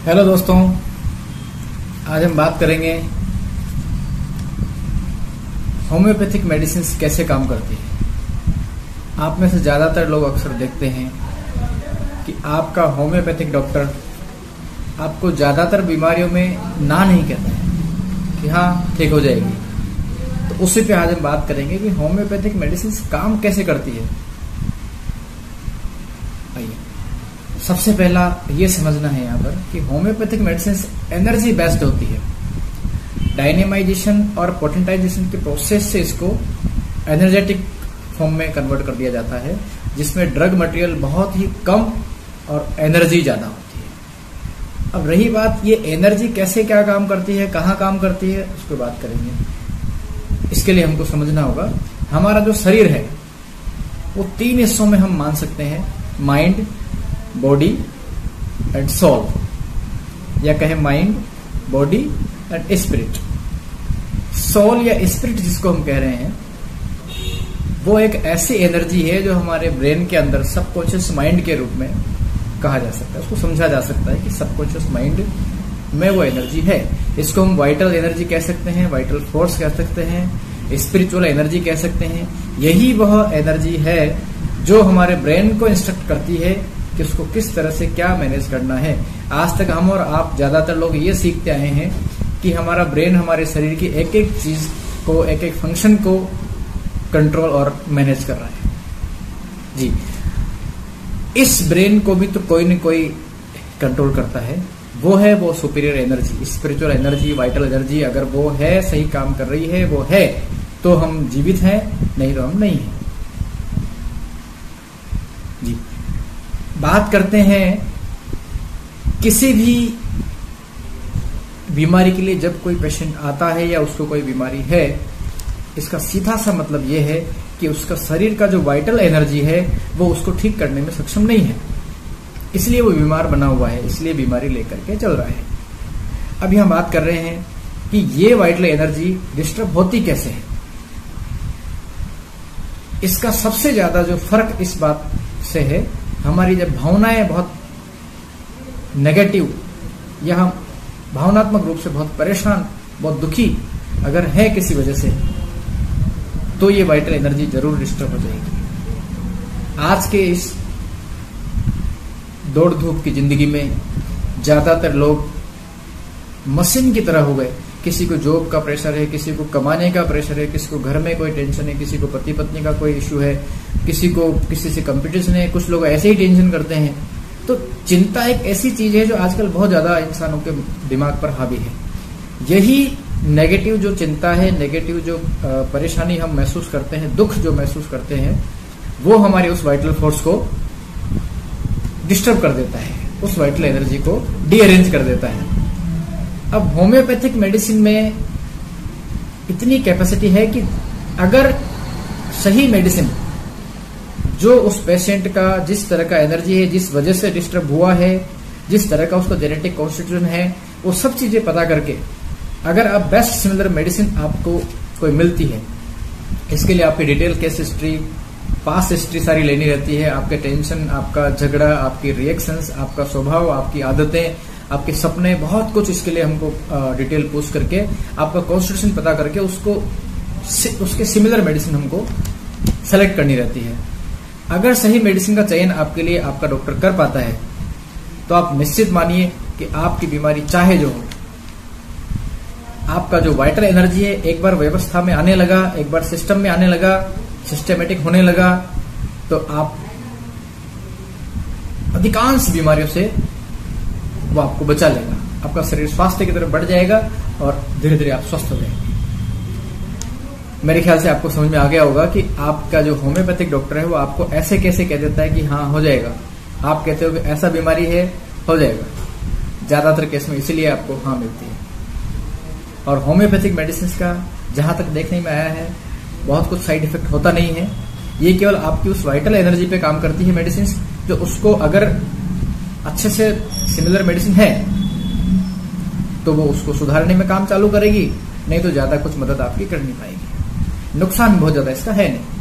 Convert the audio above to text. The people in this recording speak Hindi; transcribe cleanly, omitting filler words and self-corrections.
हेलो दोस्तों, आज हम बात करेंगे होम्योपैथिक मेडिसिन कैसे काम करती है। आप में से ज़्यादातर लोग अक्सर देखते हैं कि आपका होम्योपैथिक डॉक्टर आपको ज़्यादातर बीमारियों में ना नहीं कहता है कि हाँ ठीक हो जाएगी। तो उसी पे आज हम बात करेंगे कि होम्योपैथिक मेडिसिन काम कैसे करती है। आइए, सबसे पहला ये समझना है यहाँ पर कि होम्योपैथिक मेडिसिन एनर्जी बेस्ड होती है। डायनेमाइजेशन और पोटेंटाइजेशन के प्रोसेस से इसको एनर्जेटिक फॉर्म में कन्वर्ट कर दिया जाता है, जिसमें ड्रग मटेरियल बहुत ही कम और एनर्जी ज्यादा होती है। अब रही बात ये एनर्जी कैसे क्या काम करती है, कहाँ काम करती है, उसको बात करेंगे। इसके लिए हमको समझना होगा हमारा जो शरीर है वो 3 हिस्सों में हम मान सकते हैं, माइंड, बॉडी एंड सोल, या कहे mind, body and spirit. Soul या स्पिरिट जिसको हम कह रहे हैं वो एक ऐसी एनर्जी है जो हमारे ब्रेन के अंदर सबकॉन्शियस माइंड के रूप में कहा जा सकता है। उसको समझा जा सकता है कि सबकॉन्शियस माइंड में वो एनर्जी है। इसको हम वाइटल एनर्जी कह सकते हैं, वाइटल फोर्स कह सकते हैं, स्पिरिचुअल एनर्जी कह सकते हैं। यही वह एनर्जी है जो हमारे ब्रेन को इंस्ट्रक्ट करती है कि उसको किस तरह से क्या मैनेज करना है। आज तक हम और आप ज्यादातर लोग ये सीखते आए हैं कि हमारा ब्रेन हमारे शरीर की एक एक चीज को, एक एक फंक्शन को कंट्रोल और मैनेज कर रहा है। जी, इस ब्रेन को भी तो कोई न कोई कंट्रोल करता है। वो superior energy, spiritual energy, vital energy. अगर वो है, सही काम कर रही है, वो है तो हम जीवित हैं, नहीं तो हम नहीं हैं। जी, बात करते हैं किसी भी बीमारी के लिए। जब कोई पेशेंट आता है या उसको कोई बीमारी है, इसका सीधा सा मतलब यह है कि उसका शरीर का जो वाइटल एनर्जी है वो उसको ठीक करने में सक्षम नहीं है, इसलिए वो बीमार बना हुआ है, इसलिए बीमारी लेकर के चल रहा है। अभी हम बात कर रहे हैं कि ये वाइटल एनर्जी डिस्टर्ब होती कैसे है। इसका सबसे ज्यादा जो फर्क इस बात से है, हमारी जब भावनाएं बहुत नेगेटिव या हम भावनात्मक रूप से बहुत परेशान, बहुत दुखी अगर है किसी वजह से, तो ये वाइटल एनर्जी जरूर डिस्टर्ब हो जाएगी। आज के इस दौड़ धूप की जिंदगी में ज्यादातर लोग मशीन की तरह हो गए। किसी को जॉब का प्रेशर है, किसी को कमाने का प्रेशर है, किसी को घर में कोई टेंशन है, किसी को पति पत्नी का कोई इश्यू है, किसी को किसी से कंपटीशन है, कुछ लोग ऐसे ही टेंशन करते हैं। तो चिंता एक ऐसी चीज है जो आजकल बहुत ज्यादा इंसानों के दिमाग पर हावी है। यही नेगेटिव जो चिंता है, नेगेटिव जो परेशानी हम महसूस करते हैं, दुख जो महसूस करते हैं, वो हमारी उस वाइटल फोर्स को डिस्टर्ब कर देता है, उस वाइटल एनर्जी को डीअरेंज कर देता है। अब होम्योपैथिक मेडिसिन में इतनी कैपेसिटी है कि अगर सही मेडिसिन जो उस पेशेंट का जिस तरह का एनर्जी है, जिस वजह से डिस्टर्ब हुआ है, जिस तरह का उसका जेनेटिक कॉन्स्टिट्यूशन है, वो सब चीजें पता करके अगर आप बेस्ट सिमिलर मेडिसिन आपको कोई मिलती है, इसके लिए आपकी detail case history, past history सारी लेनी रहती है। आपके टेंशन, आपका झगड़ा, आपकी रिएक्शंस, आपका स्वभाव, आपकी आदतें, आपके सपने, बहुत कुछ इसके लिए हमको डिटेल पूछ करके आपका कॉन्स्टिट्यूशन पता करके उसके सिमिलर मेडिसिन हमको सेलेक्ट करनी रहती है। अगर सही मेडिसिन का चयन आपके लिए आपका डॉक्टर कर पाता है तो आप निश्चित मानिए कि आपकी बीमारी चाहे जो हो, आपका जो वाइटल एनर्जी है एक बार व्यवस्था में आने लगा, एक बार सिस्टम में आने लगा, सिस्टेमेटिक होने लगा, तो आप अधिकांश बीमारियों से वो आपको बचा लेगा। आपका शरीर स्वास्थ्य की तरफ बढ़ जाएगा और धीरे धीरे आप स्वस्थ हो जाएंगे। मेरे ख्याल से आपको समझ में आ गया होगा कि आपका जो होम्योपैथिक डॉक्टर है वो आपको ऐसे कैसे कह देता है कि हाँ हो जाएगा। आप कहते हो कि ऐसा बीमारी है, हो जाएगा। ज्यादातर केस में इसीलिए आपको हाँ मिलती है। और होम्योपैथिक मेडिसिन का जहां तक देखने में आया है, बहुत कुछ साइड इफेक्ट होता नहीं है। ये केवल आपकी उस वाइटल एनर्जी पे काम करती है मेडिसिन, जो उसको अगर अच्छे से सिमिलर मेडिसिन है तो वो उसको सुधारने में काम चालू करेगी, नहीं तो ज्यादा कुछ मदद आपकी कर नहीं पाएगी। नुकसान बहुत ज्यादा इसका है नहीं।